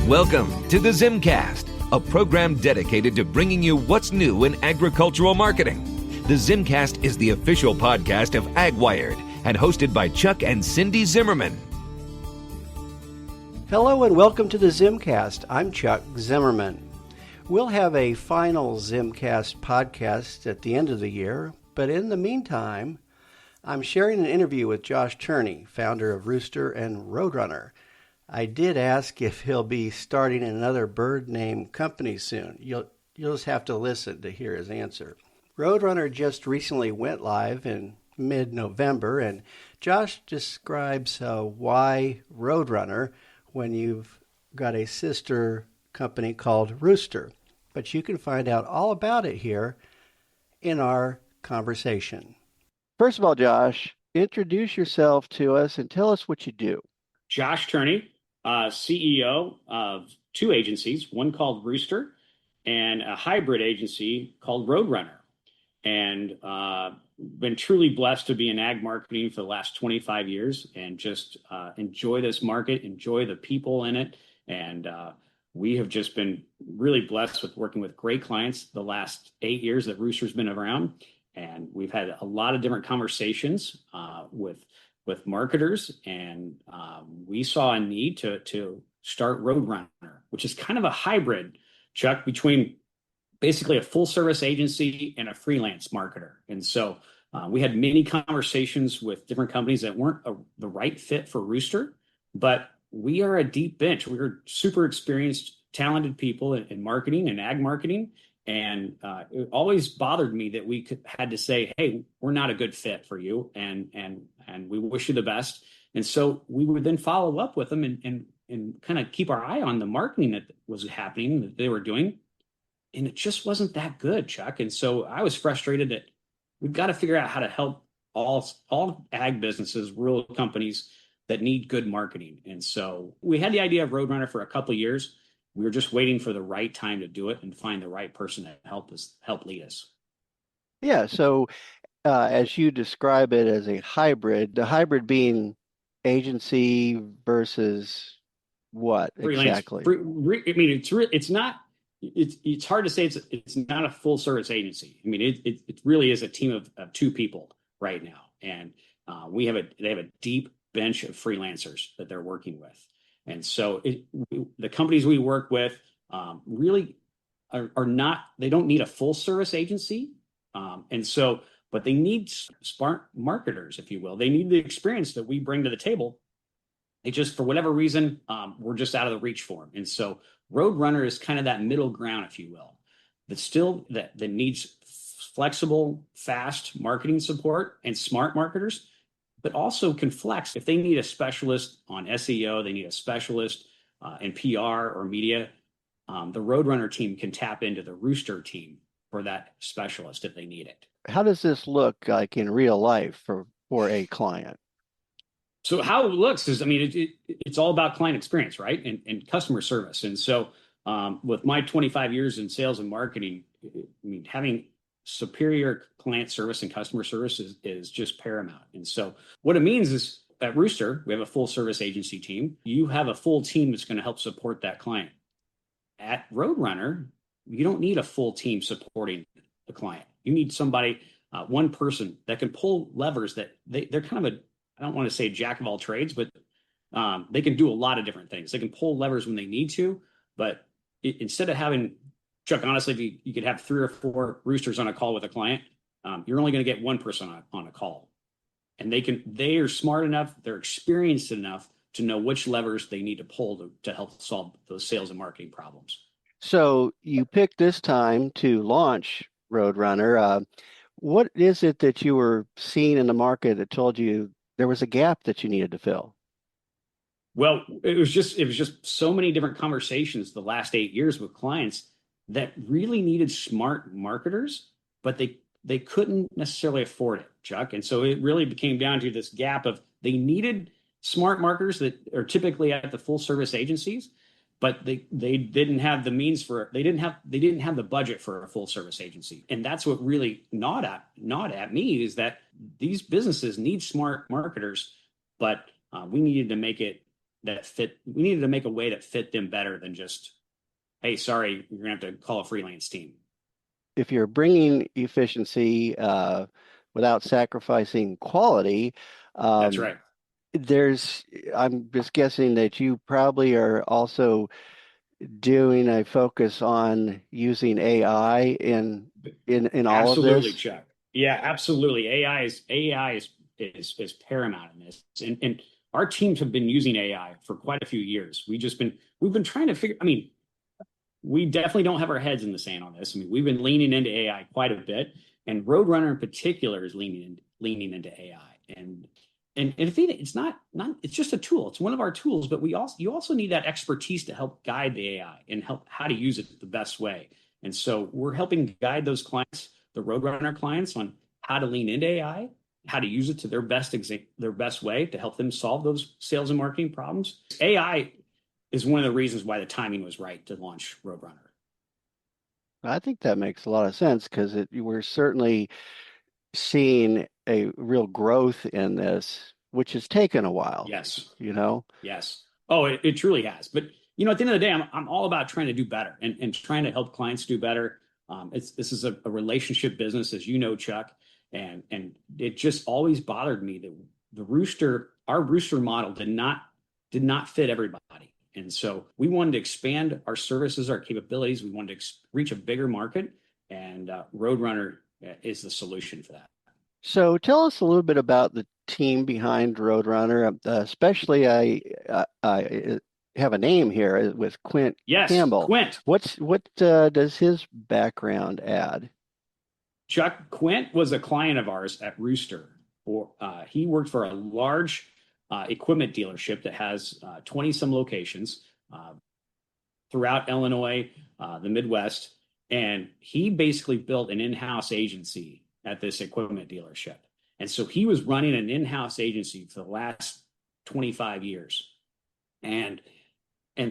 Welcome to the ZimmCast, a program dedicated to bringing you what's new in agricultural marketing. The ZimmCast is the official podcast of AgWired and hosted by Chuck and Cindy Zimmerman. Hello and welcome to the ZimmCast. I'm Chuck Zimmerman. We'll have a final ZimmCast podcast at the end of the year, but in the meantime, I'm sharing an interview with Josh Turney, founder of Rooster and Roadrunner. I did ask if he'll be starting another bird name company soon. You'll just have to listen to hear his answer. Roadrunner just recently went live in mid-November, and Josh describes why Roadrunner when you've got a sister company called Rooster. But you can find out all about it here in our conversation. First of all, Josh, introduce yourself to us and tell us what you do. Josh Turney, CEO of two agencies, one called Rooster and a hybrid agency called Roadrunner. And been truly blessed to be in ag marketing for the last 25 years and just enjoy this market, enjoy the people in it. And we have just been really blessed with working with great clients the last 8 years that Rooster's been around. And we've had a lot of different conversations with marketers, and we saw a need to start Roadrunner, which is kind of a hybrid, Chuck, between basically a full service agency and a freelance marketer. And so we had many conversations with different companies that weren't the right fit for Rooster, but we are a deep bench. We're super experienced, talented people in marketing and ag marketing. And it always bothered me that we had to say, hey, we're not a good fit for you. And we wish you the best. And so we would then follow up with them and kind of keep our eye on the marketing that was happening, that they were doing. And it just wasn't that good, Chuck. And so I was frustrated that we've got to figure out how to help all ag businesses, rural companies that need good marketing. And so we had the idea of Roadrunner for a couple of years. We were just waiting for the right time to do it and find the right person to help lead us. Yeah, so as you describe it as a hybrid, the hybrid being agency versus what Freelance, exactly? I mean, it's not. It's hard to say it's not a full service agency. I mean, it really is a team of two people right now, and they have a deep bench of freelancers that they're working with. And so the companies we work with really are not, they don't need a full service agency. But they need smart marketers, if you will. They need the experience that we bring to the table. They just, for whatever reason, we're just out of the reach for them. And so Roadrunner is kind of that middle ground, if you will, that needs flexible, fast marketing support and smart marketers, but also can flex. If they need a specialist on SEO, they need a specialist in PR or media, the Roadrunner team can tap into the Rooster team for that specialist if they need it. How does this look like in real life for a client? So how it looks is, I mean, it's all about client experience, right? And customer service. And so with my 25 years in sales and marketing, I mean, having superior client service and customer service is just paramount. And so what it means is at Rooster, we have a full service agency team. You have a full team that's going to help support that client. At Roadrunner, you don't need a full team supporting the client. You need somebody, one person that can pull levers that they're kind of I don't want to say jack of all trades, but they can do a lot of different things. They can pull levers when they need to, but instead of having, Chuck, honestly, if you could have 3 or 4 roosters on a call with a client, you're only going to get one person on a call. And they are smart enough, they're experienced enough to know which levers they need to pull to help solve those sales and marketing problems. So you picked this time to launch Roadrunner. What is it that you were seeing in the market that told you there was a gap that you needed to fill? Well, it was just so many different conversations the last 8 years with clients that really needed smart marketers, but they couldn't necessarily afford it, Chuck. And so it really became down to this gap of they needed smart marketers that are typically at the full service agencies, but they didn't have the means for it. They didn't have the budget for a full service agency. And that's what really gnawed at me is that these businesses need smart marketers, but we needed to make it that fit. We needed to make a way that fit them better than just, hey, sorry, you're gonna have to call a freelance team. If you're bringing efficiency without sacrificing quality, That's um, right. there's, I'm just guessing that you probably are also doing a focus on using AI in all of Absolutely, this. Chuck. Yeah, absolutely. AI is paramount in this, and our teams have been using AI for quite a few years. We've been trying to figure. I mean, we definitely don't have our heads in the sand on this. I mean, we've been leaning into AI quite a bit, and Roadrunner in particular is leaning into AI. And if it's not it's just a tool. It's one of our tools, but you also need that expertise to help guide the AI and help how to use it the best way. And so we're helping guide those clients, the Roadrunner clients, on how to lean into AI, how to use it to their best way to help them solve those sales and marketing problems. AI is one of the reasons why the timing was right to launch Roadrunner. I think that makes a lot of sense because we're certainly seeing a real growth in this, which has taken a while, Yes. you know? Yes. Oh, it truly has. But at the end of the day, I'm all about trying to do better and trying to help clients do better. This is a relationship business, as you know, Chuck, and it just always bothered me that our Rooster model did not fit everybody. And so we wanted to expand our services, our capabilities. We wanted to reach a bigger market, and Roadrunner is the solution for that. So tell us a little bit about the team behind Roadrunner. Especially, I have a name here with Quint Yes, Campbell. Quint. What does his background add? Chuck Quint was a client of ours at Rooster. He worked for a large equipment dealership that has 20 some locations throughout Illinois, the Midwest. And he basically built an in-house agency at this equipment dealership. And so he was running an in-house agency for the last 25 years. And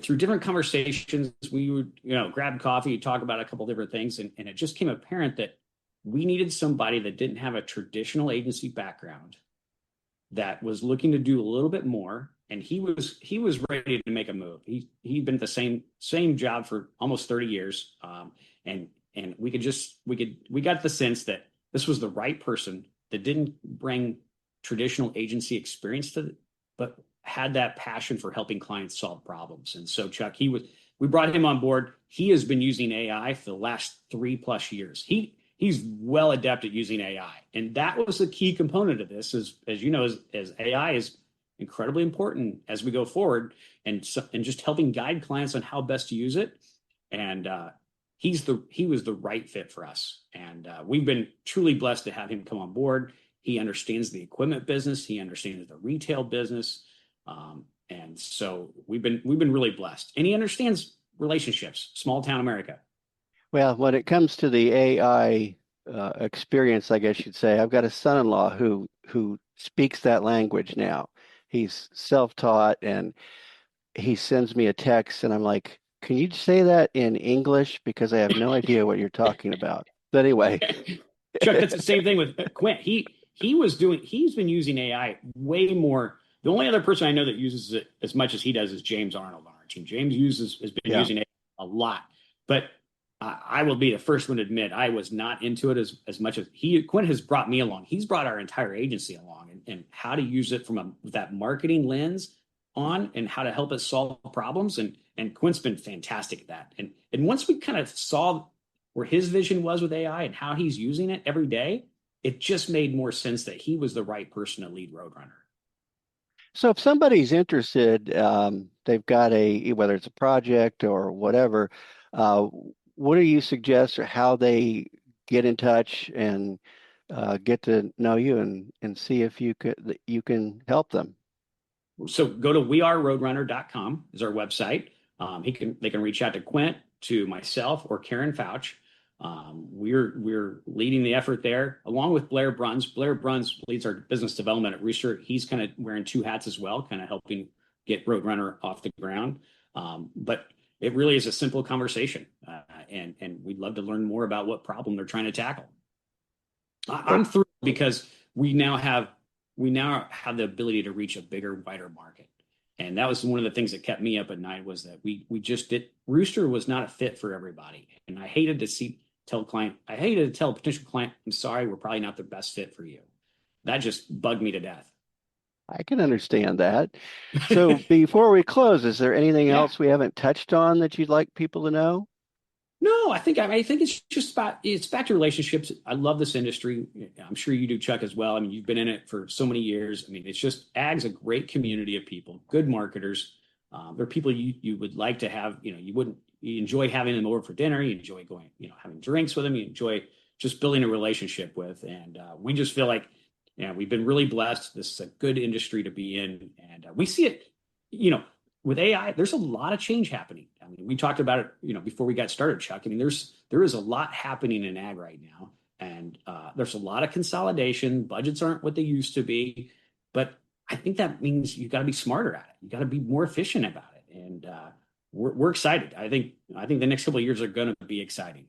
through different conversations, we would, grab coffee, talk about a couple different things. And it just became apparent that we needed somebody that didn't have a traditional agency background, that was looking to do a little bit more. And he was ready to make a move. He'd been at the same job for almost 30 years. And we got the sense that this was the right person that didn't bring traditional agency experience but had that passion for helping clients solve problems. And so Chuck, we brought him on board. He has been using AI for the last 3+ years. He's well adept at using AI. And that was the key component of this, as you know, as AI is incredibly important as we go forward, and just helping guide clients on how best to use it. And he was the right fit for us. And we've been truly blessed to have him come on board. He understands the equipment business. He understands the retail business. And so we've been really blessed. And he understands relationships, small town America. Well, when it comes to the AI experience, I guess you'd say, I've got a son-in-law who speaks that language now. He's self-taught, and he sends me a text, and I'm like, "Can you say that in English? Because I have no idea what you're talking about." But anyway, Chuck, that's the same thing with Quint. He's been using AI way more. The only other person I know that uses it as much as he does is James Arnold on our team. James has been using it a lot, but I will be the first one to admit I was not into it as much as Quint has brought me along. He's brought our entire agency along, and how to use it from that marketing lens on, and how to help us solve problems. And Quint's been fantastic at that. And once we kind of saw where his vision was with AI and how he's using it every day, it just made more sense that he was the right person to lead Roadrunner. so if somebody's interested, they've got whether it's a project or whatever, uh, what do you suggest, or how they get in touch and get to know you and see if you can help them? So go to weareroadrunner.com is our website. They can reach out to Quint, to myself, or Karen Fouch. We're leading the effort there, along with Blair Bruns. Blair Bruns leads our business development at Rooster. He's kind of wearing two hats as well, kind of helping get Roadrunner off the ground. But it really is a simple conversation, and we'd love to learn more about what problem they're trying to tackle. I'm thrilled because we now have the ability to reach a bigger, wider market. And that was one of the things that kept me up at night, was that we just did, Rooster was not a fit for everybody. And I hated to tell a potential client, I'm sorry, we're probably not the best fit for you. That just bugged me to death. I can understand that. So before we close, is there anything Yeah. else we haven't touched on that you'd like people to know? No, I think it's just it's back to relationships. I love this industry. I'm sure you do, Chuck, as well. I mean, you've been in it for so many years. I mean, it's just, ag's a great community of people, good marketers. They're people you would like to have. You enjoy having them over for dinner. You enjoy going, having drinks with them. You enjoy just building a relationship with. And we just feel like, we've been really blessed. This is a good industry to be in, and we see it. With AI, there's a lot of change happening. I mean, we talked about it, before we got started, Chuck. I mean, there is a lot happening in ag right now, and there's a lot of consolidation. Budgets aren't what they used to be, but I think that means you've got to be smarter at it. You got to be more efficient about it, and we're excited. I think the next couple of years are going to be exciting.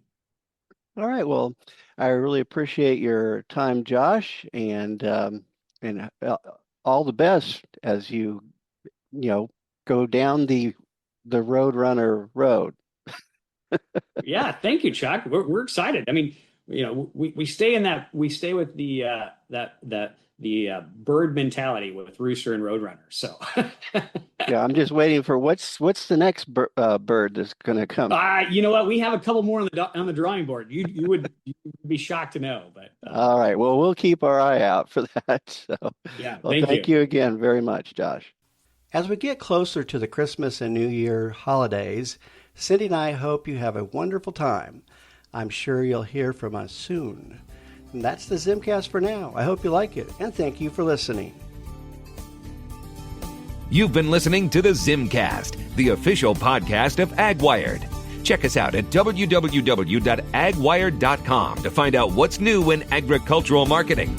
All right. Well, I really appreciate your time, Josh, and all the best as you go down the Roadrunner road. Yeah, thank you, Chuck. We're excited. I mean, we stay with the bird mentality with Rooster and Roadrunner. So Yeah, I'm just waiting for what's the next bird that's going to come. you know what? We have a couple more on the drawing board. You would be shocked to know, but all right. Well, we'll keep our eye out for that. So, yeah, well, thank you again very much, Josh. As we get closer to the Christmas and New Year holidays, Cindy and I hope you have a wonderful time. I'm sure you'll hear from us soon. And that's the ZimmCast for now. I hope you like it, and thank you for listening. You've been listening to the ZimmCast, the official podcast of AgWired. Check us out at www.agwired.com to find out what's new in agricultural marketing.